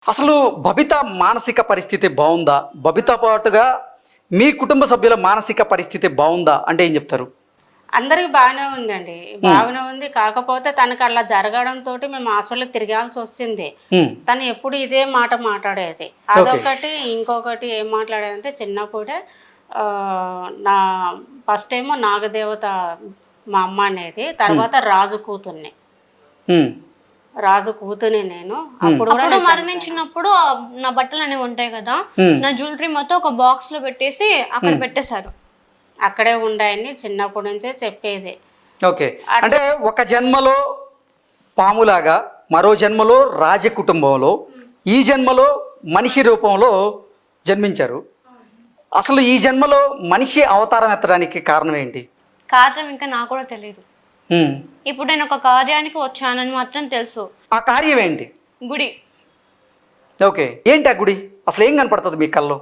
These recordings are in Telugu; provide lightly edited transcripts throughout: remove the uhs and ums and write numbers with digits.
అసలు బబిత మానసిక పరిస్థితి బాగుందా? బబిత పాటుగా మీ కుటుంబ సభ్యుల మానసిక పరిస్థితి బాగుందా అంటే ఏం చెప్తారు? అందరికి బాగానే ఉందండి. బాగానే ఉంది. కాకపోతే తనకు అలా జరగడంతో మేము హాస్పిటల్కి తిరగాల్సి వచ్చింది. తను ఎప్పుడు ఇదే మాట మాట్లాడేది. అదొకటి. ఇంకొకటి ఏం మాట్లాడేదంటే చిన్నప్పుడే నా ఫస్ట్ ఏమో నాగదేవత మా అమ్మ అనేది, తర్వాత రాజు కూతుర్ని. రాజు కూతుని నేను అప్పుడు మరణించినప్పుడు నా బట్టలు అనేవి ఉంటాయి కదా, నా జ్యువెలరీ మొత్తం ఒక బాక్స్ లో పెట్టేసి అక్కడ పెట్టేశారు. అక్కడే ఉండాయని చిన్నప్పటి నుంచే చెప్పేది. ఓకే, అంటే ఒక జన్మలో పాములాగా, మరో జన్మలో రాజ కుటుంబంలో, ఈ జన్మలో మనిషి రూపంలో జన్మించారు. అసలు ఈ జన్మలో మనిషి అవతారం ఎత్తడానికి కారణం ఏంటి? కారణం ఇంకా నాకు కూడా తెలియదు. ఇప్పుడు నేను ఒక కార్యానికి వచ్చానని మాత్రం తెలుసు. ఆ కార్యం ఏంటి? గుడి. ఓకే, ఏంటి ఆ గుడి? అసలు ఏం కనపడుతుంది మీ కల్లో?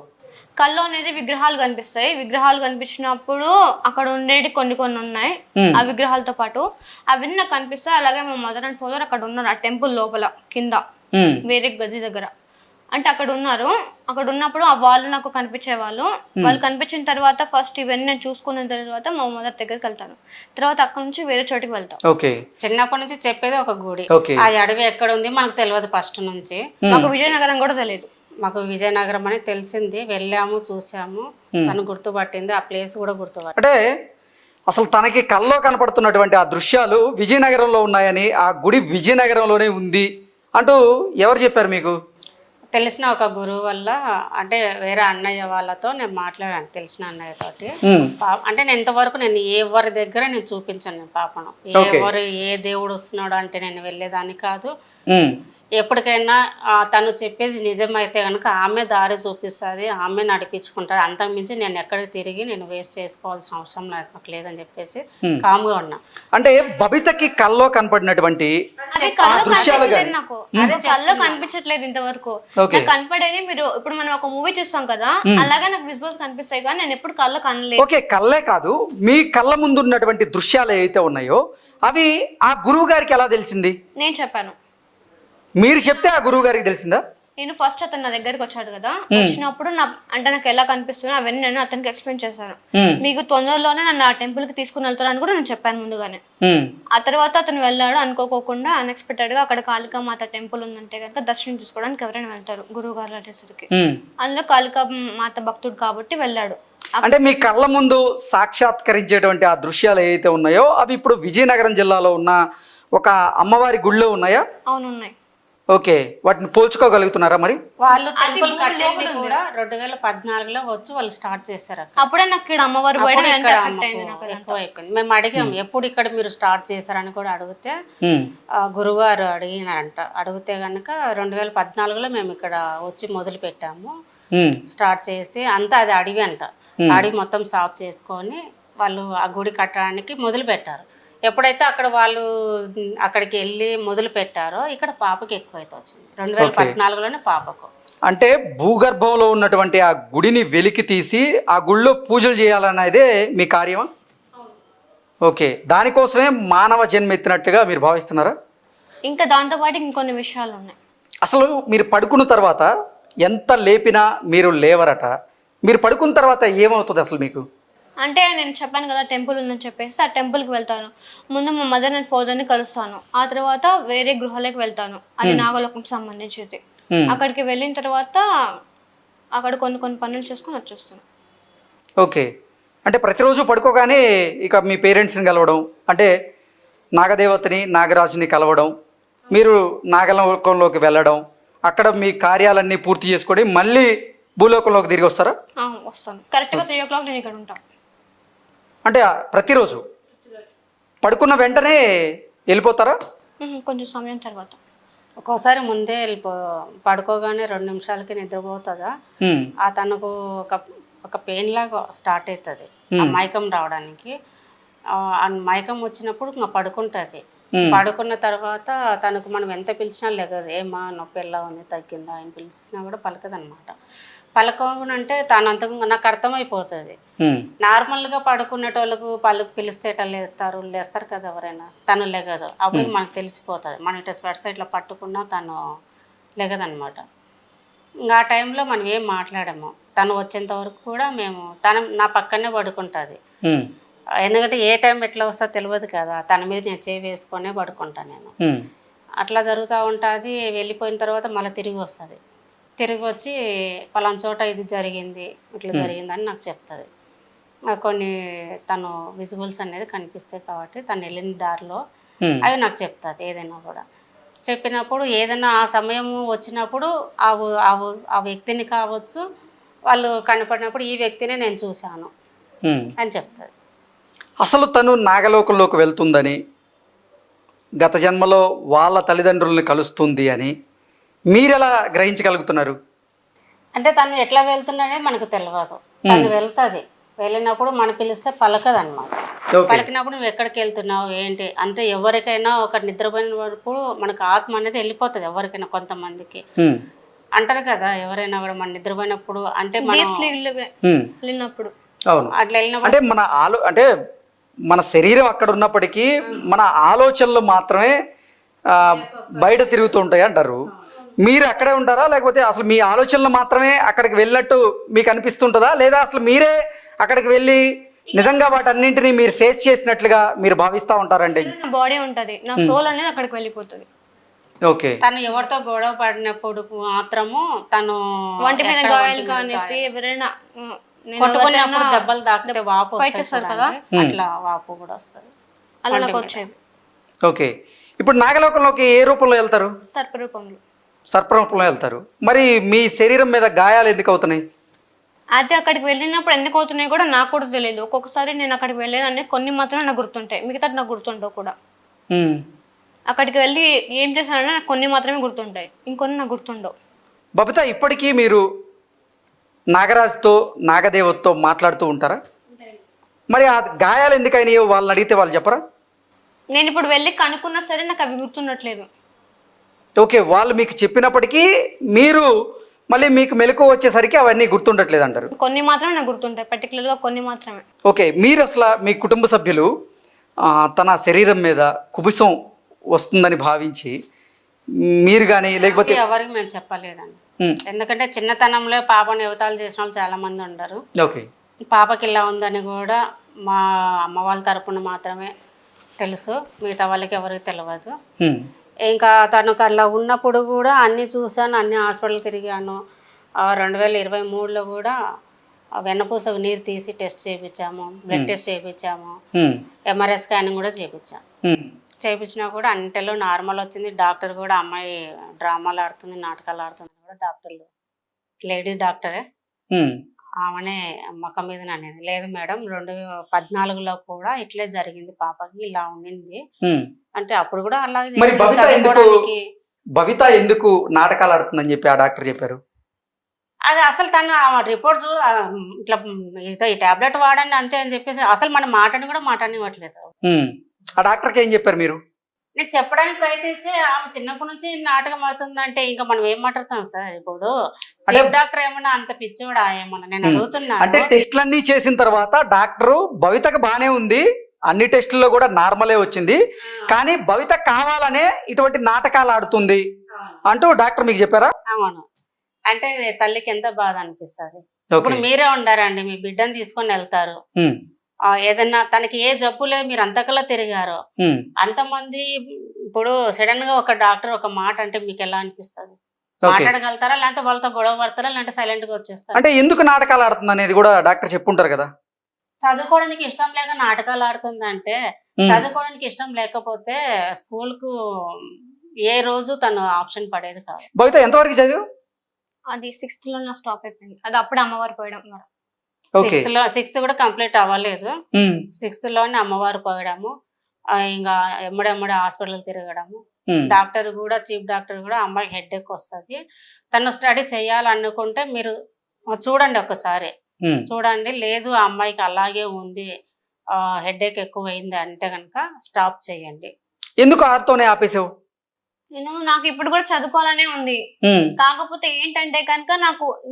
కల్లో అనేది విగ్రహాలు కనిపిస్తాయి. విగ్రహాలు కనిపించినప్పుడు అక్కడ ఉండేవి కొన్ని ఉన్నాయి. ఆ విగ్రహాలతో పాటు అవన్నీ నాకు కనిపిస్తాయి. అలాగే మా మదర్ అండ్ ఫాదర్ అక్కడ ఉన్నారు, ఆ టెంపుల్ లోపల కింద వేరే గది దగ్గర. అంటే అక్కడ ఉన్నారు. అక్కడ ఉన్నప్పుడు ఆ వాళ్ళు నాకు కనిపించే వాళ్ళు కనిపించిన తర్వాత ఫస్ట్ ఇవన్నీ నేను చూసుకున్న తర్వాత మా మదర్ దగ్గరికి వెళ్తాను. తర్వాత అక్కడ నుంచి వేరే చోటికి వెళ్తాను. ఓకే, చిన్నప్పటి నుంచి చెప్పేది ఒక గుడి. ఆ అడవి ఎక్కడ ఉంది మనకు తెలియదు. ఫస్ట్ నుంచి మాకు విజయనగరం కూడా తెలియదు. మాకు విజయనగరం అని తెలిసింది. వెళ్ళాము, చూసాము, తను గుర్తుపట్టింది. ఆ ప్లేస్ కూడా గుర్తుపట్టింది. అంటే అసలు తనకి కల్లో కనపడుతున్నటువంటి ఆ దృశ్యాలు విజయనగరంలో ఉన్నాయని, ఆ గుడి విజయనగరంలోనే ఉంది అంటూ ఎవరు చెప్పారు మీకు? తెలిసిన ఒక గురువు వల్ల, అంటే వేరే అన్నయ్య వాళ్ళతో నేను మాట్లాడాను, తెలిసిన అన్నయ్య తోటి. అంటే నేను ఇంతవరకు నేను ఎవరి దగ్గర నేను చూపించాను నేను పాపను. ఎవరు ఏ దేవుడు వస్తున్నాడు అంటే నేను వెళ్ళేదాన్ని కాదు. ఎప్పటికైనా తను చెప్పేది నిజమైతే కనుక ఆమె దారి చూపిస్తుంది, ఆమె నడిపించుకుంటుంది. అంతకుమించి నేను ఎక్కడికి తిరిగి నేను వేస్ట్ చేసుకోవాల్సిన అవసరం నాకు లేదని చెప్పేసి కామ్గా ఉన్నా. అంటే బబితకి కల్లో కనపడినటువంటి కల్లో కనిపించట్లేదు ఇంతవరకు. కనపడేది మీరు ఇప్పుడు మనం ఒక మూవీ చూస్తాం కదా, అలాగే నాకు విజువల్స్ కనిపిస్తాయి కానీ నేను ఎప్పుడు కల్లో కనలేదు. ఓకే, కళ్ళే కాదు, మీ కళ్ళ ముందు ఉన్నటువంటి దృశ్యాలు ఏవైతే ఉన్నాయో అవి ఆ గురువు గారికి ఎలా తెలిసింది? నేను చెప్పాను. మీరు చెప్తే ఆ గురువు గారికి తెలిసిందా? నేను ఫస్ట్ అతను నా దగ్గరికి వచ్చాడు కదా, వచ్చినప్పుడు అంటే నాకు ఎలా కనిపిస్తుందో అవన్నీ నేను అతనికి ఎక్స్ప్లెయిన్ చేశాను. మీకు తొందరలోనే నన్ను ఆ టెంపుల్ కి తీసుకుని వెళ్తానని కూడా నేను చెప్పాను ముందుగానే. ఆ తర్వాత అతను వెళ్ళాడు. అనుకోకుండా అన్ఎక్స్పెక్టెడ్ గా అక్కడ కాళికా మాత టెంపుల్ ఉందంటే కనుక దర్శనం చేసుకోవడానికి ఎవరైనా వెళ్తారు గురువు గారు అడ్రస్కి. అందులో కాళికా మాత భక్తుడు కాబట్టి వెళ్ళాడు. అంటే మీ కళ్ళ ముందు సాక్షాత్కరించేటువంటి ఆ దృశ్యాలు ఏవైతే ఉన్నాయో అవి ఇప్పుడు విజయనగరం జిల్లాలో ఉన్న ఒక అమ్మవారి గుడిలో ఉన్నాయా? అవును, ఉన్నాయి. ఓకే, వాటిని పోల్చుకోగలుగుతున్నారా మరి? వాళ్ళు టెంపుల్ కట్టేది కూడా 2014లో వచ్చి వాళ్ళు స్టార్ట్ చేశారు. అప్పుడే నాకు ఇక్కడ అమ్మవారి ఎక్కువ అయిపోయింది. మేము అడిగాం ఎప్పుడు ఇక్కడ మీరు స్టార్ట్ చేశారని కూడా అడిగితే గురువారు అడిగినారంట. అడిగితే కనుక 2014లో మేము ఇక్కడ వచ్చి మొదలు పెట్టాము. స్టార్ట్ చేసి అంతా అది అడవి అంట. అడవి మొత్తం సాఫ్ చేసుకొని వాళ్ళు ఆ గుడి కట్టడానికి మొదలు పెట్టారు. ఎప్పుడైతే అక్కడ వాళ్ళు అక్కడికి వెళ్ళి మొదలు పెట్టారో ఇక్కడ పాపకి ఎక్కువైతే వచ్చింది 2014లోనే పాపకు. అంటే భూగర్భంలో ఉన్నటువంటి ఆ గుడిని వెలికి తీసి ఆ గుడిలో పూజలు చేయాలనేదే మీ కార్యమా? ఓకే, దానికోసమే మానవ జన్మ ఎత్తినట్టుగా మీరు భావిస్తున్నారా? ఇంకా దాంతో పాటు ఇంకొన్ని విషయాలు ఉన్నాయి. అసలు మీరు పడుకున్న తర్వాత ఎంత లేపినా మీరు లేవరట. మీరు పడుకున్న తర్వాత ఏమవుతుంది అసలు మీకు? అంటే నేను చెప్పాను కదా టెంపుల్ ఉందని చెప్పేసి ఆ టెంపుల్కి వెళ్తాను. ముందు మా మదర్ అండ్ ఫాదర్ని కలుస్తాను. ఆ తర్వాత వేరే గృహాలకు వెళ్తాను, అది నాగలోకం సంబంధించింది. అక్కడికి వెళ్ళిన తర్వాత అక్కడ కొన్ని పనులు చేసుకొని వచ్చేస్తాను. ఓకే, అంటే ప్రతిరోజు పడుకోగానే ఇక మీ పేరెంట్స్ని కలవడం, అంటే నాగదేవతని నాగరాజుని కలవడం, మీరు నాగలోకంలోకి వెళ్ళడం, అక్కడ మీ కార్యాలన్నీ పూర్తి చేసుకొని మళ్ళీ భూలోకంలోకి తిరిగి వస్తారా? వస్తాను. కరెక్ట్గా 3 o'clock నేను ఇక్కడ ఉంటాను. అంటే ప్రతిరోజు పడుకున్న వెంటనే వెళ్ళిపోతారా? కొంచెం సమయం తర్వాత. ఒక్కోసారి ముందే పడుకోగానే 2 నిమిషాలకి నిద్రపోతుందా, ఆ తనకు ఒక పెయిన్ లాగా స్టార్ట్ అవుతుంది ఆ మైకం రావడానికి. ఆ మైకం వచ్చినప్పుడు ఇంకా పడుకుంటుంది. పడుకున్న తర్వాత తనకు మనం ఎంత పిలిచినా లేగదు. ఏమా నొప్పి ఎలా ఉంది, తగ్గిందా అని పిలిచినా కూడా పలకదనమాట. పలకనంటే తనంతకు నాకు అర్థమైపోతుంది. నార్మల్గా పడుకునేటోళ్ళకు పిలిస్తే లేస్తారు కదా ఎవరైనా, తను లెగదు. అప్పుడు మనకు తెలిసిపోతుంది. మన ఇట్లా స్వెట్ సైడ్లో పట్టుకున్నా తను లెగదనమాట. ఇంకా ఆ టైంలో మనం ఏం మాట్లాడము. తను వచ్చేంత వరకు కూడా మేము నా పక్కనే పడుకుంటుంది. ఎందుకంటే ఏ టైం ఎట్లా వస్తుందో తెలియదు కదా, తన మీద నేను చేయి వేసుకొనే పడుకుంటాను నేను. అట్లా జరుగుతూ ఉంటుంది. వెళ్ళిపోయిన తర్వాత మళ్ళీ తిరిగి వస్తుంది. తిరిగి వచ్చి పలానా చోట ఇది జరిగింది, ఇట్లా జరిగిందని నాకు చెప్తుంది. కొన్ని తను విజువల్స్ అనేది కనిపిస్తాయి కాబట్టి తను వెళ్ళిన దారిలో అవి నాకు చెప్తుంది. ఏదైనా కూడా చెప్పినప్పుడు ఏదైనా ఆ సమయం వచ్చినప్పుడు ఆ వ్యక్తిని కావచ్చు, వాళ్ళు కనపడినప్పుడు ఈ వ్యక్తిని నేను చూశాను అని చెప్తుంది. అసలు తను నాగలోకంలోకి వెళ్తుందని, గత జన్మలో వాళ్ళ తల్లిదండ్రుల్ని కలుస్తుంది అని మీరెలా గ్రహించగలుగుతున్నారు? అంటే తను ఎట్లా వెళ్తుంది అనేది మనకు తెలియదు. తను వెళ్తుంది, వెళ్ళినప్పుడు మనం పిలిస్తే పలకదు అనమాట. పలికినప్పుడు నువ్వు ఎక్కడికి వెళ్తున్నావు ఏంటి అంటే, ఎవరికైనా ఒక నిద్రపోయిన వరకు మనకు ఆత్మ అనేది వెళ్ళిపోతుంది. ఎవరికైనా కొంతమందికి అంటారు కదా, ఎవరైనా కూడా మన నిద్రపోయినప్పుడు అంటే వెళ్ళినప్పుడు అట్లా వెళ్ళినప్పుడు అంటే అంటే మన శరీరం అక్కడ ఉన్నప్పటికీ మన ఆలోచనలు మాత్రమే బయట తిరుగుతూ ఉంటాయి అంటారు. మీరు అక్కడే ఉంటారా, లేకపోతే అసలు మీ ఆలోచనలు మాత్రమే అక్కడికి వెళ్ళినట్టు మీకు అనిపిస్తుంటుందా, లేదా అసలు మీరే అక్కడికి వెళ్ళి నిజంగా వాటన్నింటినీ మీరు ఫేస్ చేసినట్లుగా మీరు భావిస్తూ ఉంటారండి? బాడీ ఉంటది, నా సోల్ అనేది అక్కడికి వెళ్ళిపోతుంది. ఓకే. తను ఎవరితో గొడవ పడినప్పుడు మాత్రము తను వంటి మీద గాయాలు కానేసి ఎవరైనా కొట్టుకున్నప్పుడు దెబ్బలు తాకితే వాపు వస్తుంది కదా, అట్లా వాపు కూడా వస్తుంది. అలా నాకు వచ్చేది. ఓకే. ఇప్పుడు నాగలోకంలోకి ఏ రూపంలో వెళ్తారు? సర్పరూపంలో. సర్పరూపంలో వెళ్తారు. మరి మీ శరీరం మీద గాయాలు ఎందుకు అవుతున్నాయి? అయితే అక్కడికి వెళ్ళినప్పుడు ఎందుకు అవుతున్నాయి కూడా నాకు కూడా తెలియదు. ఒక్కొక్కసారి నేను అక్కడికి వెళ్ళేదాన్ని, కొన్ని మాత్రమే నాకు గుర్తుంటాయి, మిగతా నాకు గుర్తుంటావు కూడా. అక్కడికి వెళ్ళి ఏం చేశానంటే నాకు కొన్ని మాత్రమే గుర్తుంటాయి, ఇంకొన్ని నాకు గుర్తుండవు. బబిత, ఇప్పటికీ మీరు నాగరాజుతో నాగదేవతతో మాట్లాడుతూ ఉంటారా? మరి ఆ గాయాలు ఎందుకైనాయో వాళ్ళని అడిగితే వాళ్ళు చెప్పరా? నేను ఇప్పుడు వెళ్ళి కనుక్కున్నా సరే నాకు అవి గుర్తుండట్లేదు. ఓకే. వాళ్ళు మీకు చెప్పినప్పటికీ మీరు మళ్ళీ మీకు మెలకువ వచ్చేసరికి అవన్నీ గుర్తుండట్లేదు అంటారు. కొన్ని మాత్రమే నాకు గుర్తుంటాయి, పర్టికులర్గా కొన్ని మాత్రమే. ఓకే. మీరు అసలు మీ కుటుంబ సభ్యులు తన శరీరం మీద కుబుసం వస్తుందని భావించి మీరు కానీ లేకపోతే ఎవరికి మేము చెప్పలేదండి. ఎందుకంటే చిన్నతనంలో పాపని యువతాలు చేసిన వాళ్ళు చాలా మంది ఉండరు. ఓకే. పాపకి ఇలా ఉందని కూడా మా అమ్మ వాళ్ళ తరపున మాత్రమే తెలుసు, మిగతా వాళ్ళకి ఎవరికి తెలియదు. ఇంకా తనకు అలా ఉన్నప్పుడు కూడా అన్నీ చూశాను, అన్ని హాస్పిటల్ తిరిగాను. 2023లో కూడా వెన్నపూసకు నీరు తీసి టెస్ట్ చేయించాము, బ్లడ్ టెస్ట్ చేయించాము, ఎంఆర్ఐ స్కానింగ్ కూడా చేయించినా కూడా అన్నింటిలో నార్మల్ వచ్చింది. డాక్టర్ కూడా అమ్మాయి డ్రామాలు ఆడుతుంది, నాటకాలు ఆడుతుంది కూడా డాక్టర్లు, లేడీస్ డాక్టరే, ఆమెనే మొక్క మీద అనేది లేదు మేడం 2014లో కూడా ఇట్లే జరిగింది, పాపకి ఇలా ఉండింది అంటే అప్పుడు కూడా అలాగే. బబిత ఎందుకు నాటకాలు ఆడుతుందని చెప్పి ఆ డాక్టర్ చెప్పారు? అది అసలు తను రిపోర్ట్స్ ఇట్లా ఈ టాబ్లెట్ వాడండి అంతే అని చెప్పేసి అసలు మన మాటని కూడా మాటనివ్వట్లేదు. ఆ డాక్టర్కి ఏం చెప్పారు మీరు? నేను చెప్పడానికి ప్రయత్నిస్తే ఆమె చిన్నప్పటి నుంచి నాటకం ఆడుతుందంటే ఇంకా మనం ఏం మాట్లాడతాం సార్? ఇప్పుడు డాక్టర్ ఏమన్నా అంత పిచ్చోడా ఏమన్నా నేను అడుగుతున్నా. అంటే టెస్ట్లన్నీ చేసిన తర్వాత డాక్టరు బబితకు బానే ఉంది, అన్ని టెస్టుల్లో కూడా నార్మలే వచ్చింది, కానీ బబిత కావాలనే ఇటువంటి నాటకాలు ఆడుతుంది అంటూ డాక్టర్ మీకు చెప్పారా? అవును. అంటే తల్లికి ఎంత బాధ అనిపిస్తుంది. ఇప్పుడు మీరే ఉండారండి, మీ బిడ్డను తీసుకొని వెళ్తారు, ఏదన్నా తనకి ఏ జబ్బు లేదు, మీరు అంతకల్లా తిరిగారు అంతమంది, ఇప్పుడు సడన్ గా ఒక డాక్టర్ ఒక మాట అంటే మీకు ఎలా అనిపిస్తుంది? మాట్లాడగలుగుతారా, లేకపోతే వాళ్ళతో గొడవ పడతారా, లేదంటే సైలెంట్ గా వచ్చేస్తారా? అంటే ఎందుకు నాటకాలు ఆడుతుంది అనేది కూడా డాక్టర్ చెప్పుంటారు కదా. చదువుకోవడానికి ఇష్టం లేక నాటకాలు ఆడుతుంది అంటే, చదువుకోవడానికి ఇష్టం లేకపోతే స్కూల్ కు ఏ రోజు తను ఆప్షన్ పడేది కాదు. బబిత ఎంతవరకు చదివు? అది 6th లో నా స్టాప్ అయిపోయింది. అది అప్పుడు అమ్మవారు పోయడం. 6th కూడా కంప్లీట్ అవ్వలేదు. 6th లోనే అమ్మవారు పోయడము, ఇంకా ఎమ్మడెమ్మడే హాస్పిటల్ తిరగడము. డాక్టర్ కూడా, చీఫ్ డాక్టర్ కూడా అమ్మాయికి హెడ్ఏక్ వస్తుంది, తను స్టడీ చేయాలనుకుంటే మీరు చూడండి ఒకసారి, చూడండి, లేదు ఆ అమ్మాయికి అలాగే ఉంది, హెడ్ఏక్ ఎక్కువ అయింది అంటే కనుక స్టాప్ చేయండి. ఎందుకు ఆరుతోనే ఆపేసావు? నాకు ఇప్పుడు కూడా చదువుకోవాలనే ఉంది, కాకపోతే ఏంటంటే కనుక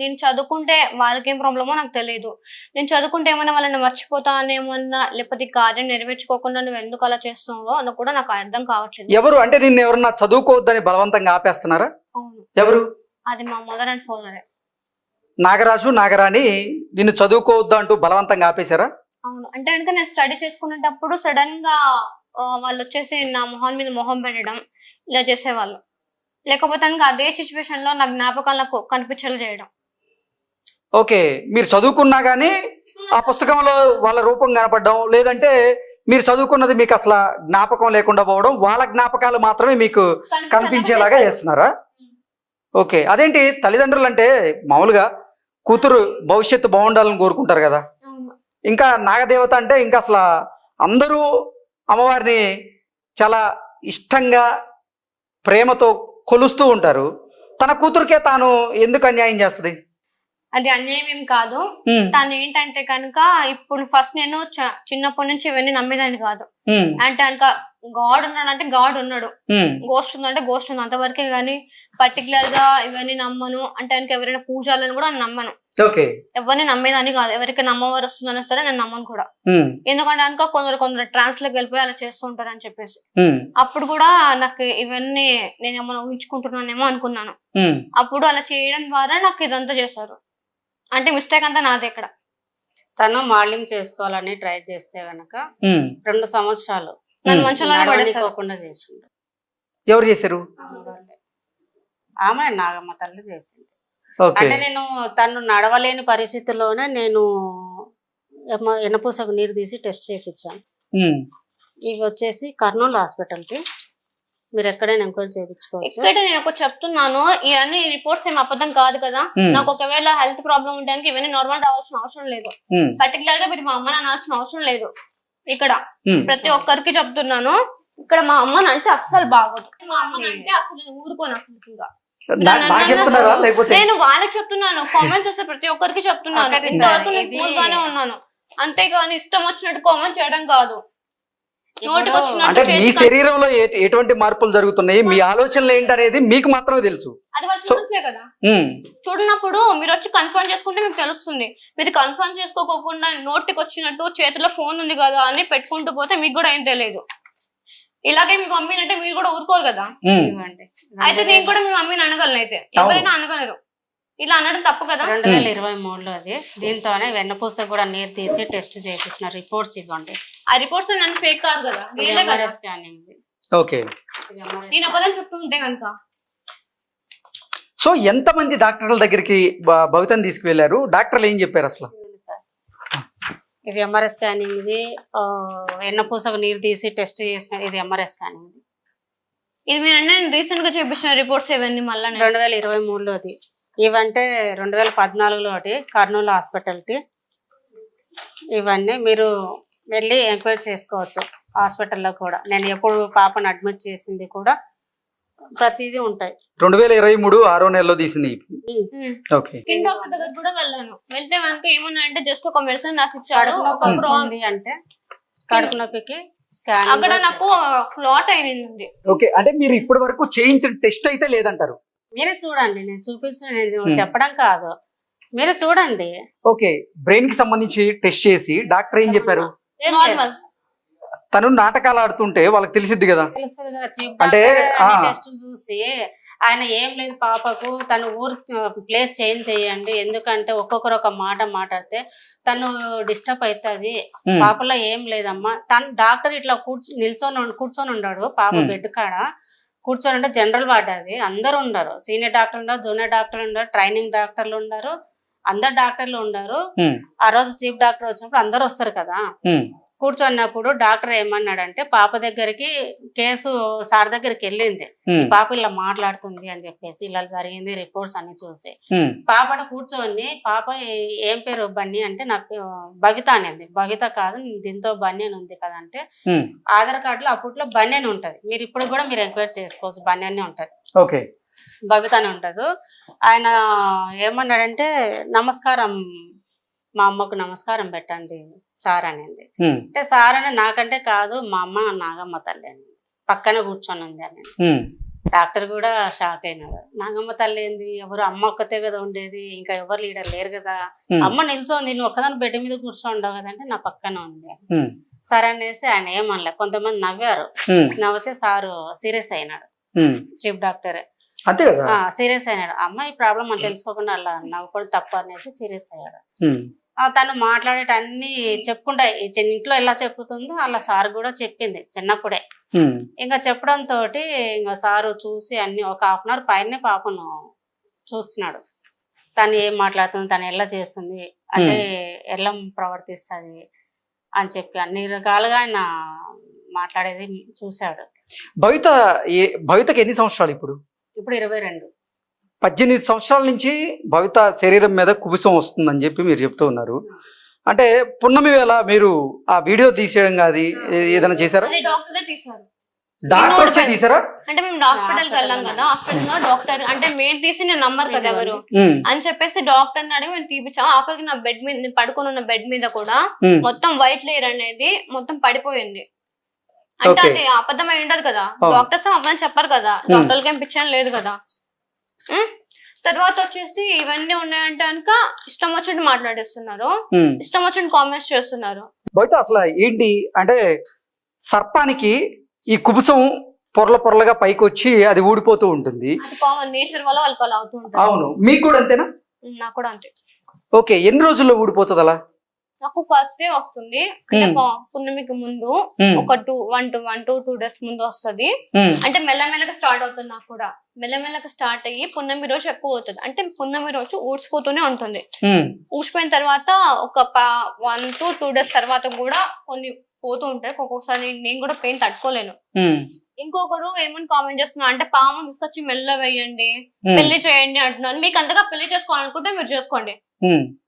నేను చదువుకుంటే వాళ్ళకి ఏం ప్రాబ్లమో నాకు తెలియదు. నేను చదువుకుంటే ఏమైనా వాళ్ళని మర్చిపోతానేమన్నా, లేకపోతే కార్యం నెరవేర్చుకోకుండా నువ్వు ఎందుకు అలా చేస్తున్నావో అని కూడా నాకు అర్థం కావట్లేదు. ఎవరు అంటే నిన్ను ఎవరన్నా చదువుకోవద్దని బలవంతంగా ఆపేస్తున్నారా? ఎవరు? అది మా మదర్ అండ్ ఫాదరే. నాగరాజు నాగరాణి నిన్ను చదువుకోవద్దు అంటూ బలవంతంగా ఆపేశారా? అవును. అంటే కనుక నేను స్టడీ చేసుకునేటప్పుడు సడన్ గా వాళ్ళు వచ్చేసి నా మొహం మీద మొహం పెట్టడం ఇలా చేసేవాళ్ళు. లేకపోతే కనుక అదే సిచ్యువేషన్ లో నా జ్ఞాపకాలు నాకు కనిపించేలా చేయడం. ఓకే, మీరు చదువుకున్నా కానీ ఆ పుస్తకంలో వాళ్ళ రూపం కనపడడం, లేదంటే మీరు చదువుకున్నది మీకు అసలు జ్ఞాపకం లేకుండా పోవడం, వాళ్ళ జ్ఞాపకాలు మాత్రమే మీకు కనిపించేలాగా చేస్తున్నారా? ఓకే, అదేంటి తల్లిదండ్రులు అంటే మామూలుగా కూతురు భవిష్యత్తు బాగుండాలని కోరుకుంటారు కదా, అవును. ఇంకా నాగదేవత అంటే ఇంకా అసలు అందరూ అమ్మవారిని చాలా ఇష్టంగా ప్రేమతో కొలుస్తూ ఉంటారు. తన కూతురికే తాను ఎందుకు అన్యాయం చేస్తుంది? అది అన్యాయం ఏం కాదు. తను ఏంటంటే కనుక ఇప్పుడు ఫస్ట్ నేను చిన్నప్పటి నుంచి ఇవన్నీ నమ్మేదాన్ని కాదు. అంటే కనుక గాడ్ ఉన్నాడు అంటే గాడ్ ఉన్నాడు, గోస్ట్ ఉందంటే గోస్ట్ ఉంది, అంతవరకే గానీ పర్టికులర్ గా ఇవన్నీ నమ్మను. అంటే కనుక ఎవరైనా పూజాలను కూడా నమ్మను. ఎవరిని నమ్మేదాన్ని కాదు. ఎవరికి నమ్మవారు వస్తుందన్నా సరే నేను నమ్మను కూడా. ఎందుకంటే కనుక కొందరు ట్రాన్స్ లోకి వెళ్ళిపోయి అలా చేస్తూ ఉంటారు అని చెప్పేసి. అప్పుడు కూడా నాకు ఇవన్నీ నేను ఏమైనా ఊహించుకుంటున్నానేమో అనుకున్నాను. అప్పుడు అలా చేయడం ద్వారా నాకు ఇదంతా చేశారు. అంటే మిస్టేక్ అంతా నాదే ఇక్కడ. తను మోడలింగ్ చేసుకోవాలని ట్రై చేస్తే గనక 2 సంవత్సరాలు నన్ను మంచిగా నడవనికోకుండా చేసిండు. ఎవరు చేశారు? ఆమె నాగమ్మ తల్లి చేసింది. అంటే నేను తను నడవలేని పరిస్థితుల్లోనే నేను ఎనపూసకు నీరు తీసి టెస్ట్ చేయించాను. ఇవి వచ్చేసి కర్నూలు హాస్పిటల్కి మీరు ఎక్కడైనా ఎంక్వైరీ చేయించుకోవచ్చు. ఇక్కడ నేను ఒకటి చెప్తున్నాను, ఇవన్నీ రిపోర్ట్స్ ఏం అబద్ధం కాదు కదా. నాకు ఒకవేళ హెల్త్ ప్రాబ్లం ఉండడానికి ఇవన్నీ నార్మల్ రావాల్సిన అవసరం లేదు. పర్టికులర్ గా మీరు మా అమ్మని అనాల్సిన అవసరం లేదు. ఇక్కడ ప్రతి ఒక్కరికి చెప్తున్నాను, ఇక్కడ మా అమ్మని అంటే అస్సలు బాగోదు. మా అమ్మని అంటే అసలు నేను ఊరుకోను అసలు. నేను వాళ్ళకి చెప్తున్నాను, కామెంట్స్ వస్తే ప్రతి ఒక్కరికి చెప్తున్నాను. ఇంతవరకు నేను కూల్ గానే ఉన్నాను, అంతేగాని ఇష్టం వచ్చినట్టు కామెంట్ చేయడం కాదు. అంటే మీ శరీరంలో ఎటువంటి మార్పులు జరుగుతున్నాయి, మీ ఆలోచనలు ఏంటనేది మీకు మాత్రమే తెలుసు. అది వాళ్ళు చూడట్లే కదా. చూడనప్పుడు మీరు వచ్చి కన్ఫర్మ్ చేసుకుంటే మీకు తెలుస్తుంది. మీరు కన్ఫర్మ్ చేసుకోకుండా నోటికి వచ్చినట్టు చేతిలో ఫోన్ ఉంది కదా అని పెట్టుకుంటూ పోతే మీకు కూడా ఏం తెలియదు. ఇలాగే మీ మమ్మీని అంటే మీరు కూడా ఊరుకోరు కదా. అయితే నేను కూడా మీ మమ్మీని అనగలను, అయితే ఎవరైనా అనగలరు. ఇలా అనడం తప్పు కదా. 2023లో అది. దీంతోనే వెన్నపూస కూడా నీరు తీసి టెస్ట్ చేయించిన రిపోర్ట్స్ ఇవ్వండి. ఆ రిపోర్ట్స్ నన్ను ఫేక్ కాదు కదా, స్కానింగ్. ఓకే, నేను అబద్ధం చెప్తూ ఉంటే కనుక. సో ఎంతమంది డాక్టర్ల దగ్గరికి భవితని తీసుకువెళ్లారు? డాక్టర్లు ఏం చెప్పారు అసలు? ఇది ఎంఆర్ఐ స్కానింగ్, ఇది వెన్నపూసకు నీరు తీసి టెస్ట్ చేసిన ఇది ఎంఆర్ఐ స్కానింగ్. ఇది మీరు రీసెంట్ గా చేపించిన రిపోర్ట్స్ ఇవన్నీ మళ్ళీ 2023లోది. ఇవంటే 2014లో ఒకటి కర్నూలు హాస్పిటల్కి. ఇవన్నీ మీరు వెళ్ళి ఎంక్వైరీ చేసుకోవచ్చు హాస్పిటల్లో కూడా. నేను ఎప్పుడు పాపను అడ్మిట్ చేసింది కూడా ప్రతిదీ ఉంటాయి. 2023 6వ నెలలో తీసింది. డాక్టర్ దగ్గర కూడా వెళ్ళాను. వెళ్తే కనుక ఏమన్నా అంటే జస్ట్ ఒక మెడిసిన్ రాసి ఇచ్చాడు. అంటే కడుపు నొప్పికి అక్కడ నాకు క్లాట్ అయింది. ఓకే, అంటే మీరు ఇప్పటి వరకు చేయించిన టెస్ట్ అయితే లేదంటారు? మీరే చూడండి, నేను చూపించిన, నేను చెప్పడం కాదు, మీరే చూడండి. ఓకే, బ్రెయిన్ కి సంబంధించి టెస్ట్ చేసి డాక్టర్ ఏం చెప్పారు? తను నాటకాలు ఆడుతుంటే వాళ్ళకి తెలిసిద్ది కదా. అంటే టెస్ట్ చూసి ఆయన ఏం లేదు పాపకు తను ఊరు ప్లేస్ చేంజ్ చేయండి, ఎందుకంటే ఒక్కొక్కరు ఒక మాట మాట్లాడితే తను డిస్టర్బ్ అవుతుంది, పాపలో ఏం లేదమ్మా. తను డాక్టర్ ఇట్లా కూర్చొని ఉన్నాడు పాప బెడ్ కాడ కూర్చొని. అంటే జనరల్ వార్డ్ అది, అందరు ఉండరు, సీనియర్ డాక్టర్ ఉన్నారు, జూనియర్ డాక్టర్ ఉన్నారు, ట్రైనింగ్ డాక్టర్లు ఉన్నారు, అందరు డాక్టర్లు ఉన్నారు. ఆ రోజు చీఫ్ డాక్టర్ వచ్చినప్పుడు అందరు వస్తారు కదా. కూర్చున్నప్పుడు డాక్టర్ ఏమన్నాడంటే పాప దగ్గరికి కేసు సార్ దగ్గరికి వెళ్ళింది, పాప ఇలా మాట్లాడుతుంది అని చెప్పేసి, ఇలా జరిగింది రిపోర్ట్స్ అన్ని చూసి. పాపను కూర్చొని పాప ఏం పేరు బన్నీ అంటే నాకు భవిత అనేది. భవిత కాదు దీంతో బన్యన్ ఉంది కదా అంటే, ఆధార్ కార్డులో అప్పట్లో బన్యన్ ఉంటది, మీరు ఇప్పుడు కూడా మీరు ఎంక్వైరీ చేసుకోవచ్చు, బన్యన్ ఉంటది. ఓకే, భవిత అని ఉంటది. ఆయన ఏమన్నాడంటే నమస్కారం, మా అమ్మకు నమస్కారం పెట్టండి సార్ అనేది. అంటే సార్ అని నాకంటే కాదు, మా అమ్మ నాగమ్మ తల్లి అని పక్కన కూర్చొని ఉంది అని. డాక్టర్ కూడా షాక్ అయినాడు. నాగమ్మ తల్లి ఏంది, ఎవరు అమ్మ ఒక్కతే కదా ఉండేది, ఇంకా ఎవరు లీడర్ లేరు కదా, అమ్మ నిల్చోంది, నువ్వు ఒక్కదాని బెడ్ మీద కూర్చోండవు కదా అంటే నా పక్కన ఉంది. సరే అనేసి ఆయన ఏమనలే. కొంతమంది నవ్వారు, నవ్వితే సారు సీరియస్ అయినాడు, చీఫ్ డాక్టరే. అంతే కదా. సీరియస్ అయినాడు. అమ్మాయి ప్రాబ్లం అని తెలుసుకోకుండా అలా నవ్వుకోవడం తప్పు అనేసి సీరియస్ అయ్యాడు. ఉమ్, తను మాట్లాడేటన్ని చెప్పుకుంటా ఇంట్లో ఎలా చెప్పుతుందో అలా సార్ కూడా చెప్పింది చిన్నప్పుడే. ఉమ్, ఇంకా చెప్పడంతో ఇంకా సారు చూసి అన్ని ఒక 1/2 అవర్ పైనే పాపను చూస్తున్నాడు. తను ఏం మాట్లాడుతుంది, తను ఎలా చేస్తుంది, అంటే ఎలా ప్రవర్తిస్తుంది అని చెప్పి అన్ని రకాలుగా ఆయన మాట్లాడేది చూశాడు. భవితకి ఎన్ని సంవత్సరాలు ఇప్పుడు? ఇప్పుడు 22. 18 సంవత్సరాల నుంచి భవిత శరీరం మీద కుబుసం వస్తుందని చెప్పి మీరు చెప్తూ ఉన్నారు. అంటే పున్నమి వేళ మీరు ఆ వీడియో తీసేయడం కాదు ఏదైనా చేశారా? అది డాక్టరే తీశారు. డాక్టర్ వచ్చే తీసారా? అంటే మేము హాస్పిటల్కి వెళ్ళాం కదా, హాస్పిటల్ లో డాక్టర్ అంటే మేము తీసి నేను నమ్మరు కదా ఎవరు అని చెప్పేసి డాక్టర్ అడిగి మేము తీపిచ్చాం. ఆఖరికి నా బెడ్ మీద నేను పడుకొని ఉన్న బెడ్ మీద కూడా మొత్తం వైట్ లేయర్ అనేది మొత్తం పడిపోయింది. అంటే అది అబద్ధం అయి ఉండదు కదా, డాక్టర్స్ అబద్ధం చెప్పారు కదా, డాక్టర్లకి ఏం పిచ్చాను లేదు కదా. తర్వాత వచ్చేసి ఇవన్నీ ఉన్నాయంటే కనుక ఇష్టం వచ్చినట్టు మాట్లాడేస్తున్నారు, ఇష్టం వచ్చినట్టు కామెంట్స్ చేస్తున్నారు. భవిత అసలు ఏంటి అంటే సర్పానికి ఈ కుబుసం పొరల పొరలుగా పైకి వచ్చి అది ఊడిపోతూ ఉంటుంది. అది కామన్ నేచర్ వల్ల వాళ్ళకి అలా అవుతూ ఉంటుంది. అవును, మీకు కూడా అంతేనా? నాకు కూడా అంతే. ఓకే, ఎన్ని రోజుల్లో ఊడిపోతుంది అలా? నాకు ఫస్ట్ డే వస్తుంది, అంటే పున్నమికి ముందు ఒక 1 to 2 days ముందు వస్తుంది. అంటే మెల్లమెల్లగా స్టార్ట్ అవుతుంది. నాకు కూడా మెల్లమెల్లగా స్టార్ట్ అయ్యి పున్నమి రోజు ఎక్కువ అవుతుంది. అంటే పున్నమి రోజు ఊడ్చిపోతూనే ఉంటుంది. ఊడ్చిపోయిన తర్వాత ఒక 1 to 2 days తర్వాత కూడా కొన్ని పోతూ ఉంటాయి. ఒక్కొక్కసారి నేను కూడా పెయిన్ తట్టుకోలేను. ఇంకొకరు ఏమని కామెంట్ చేస్తున్నా అంటే పాము తీసుకొచ్చి మెల్ల వేయండి, పెళ్లి చేయండి అంటున్నాను. మీకు అంతగా పెళ్లి చేసుకోవాలనుకుంటే మీరు చేసుకోండి,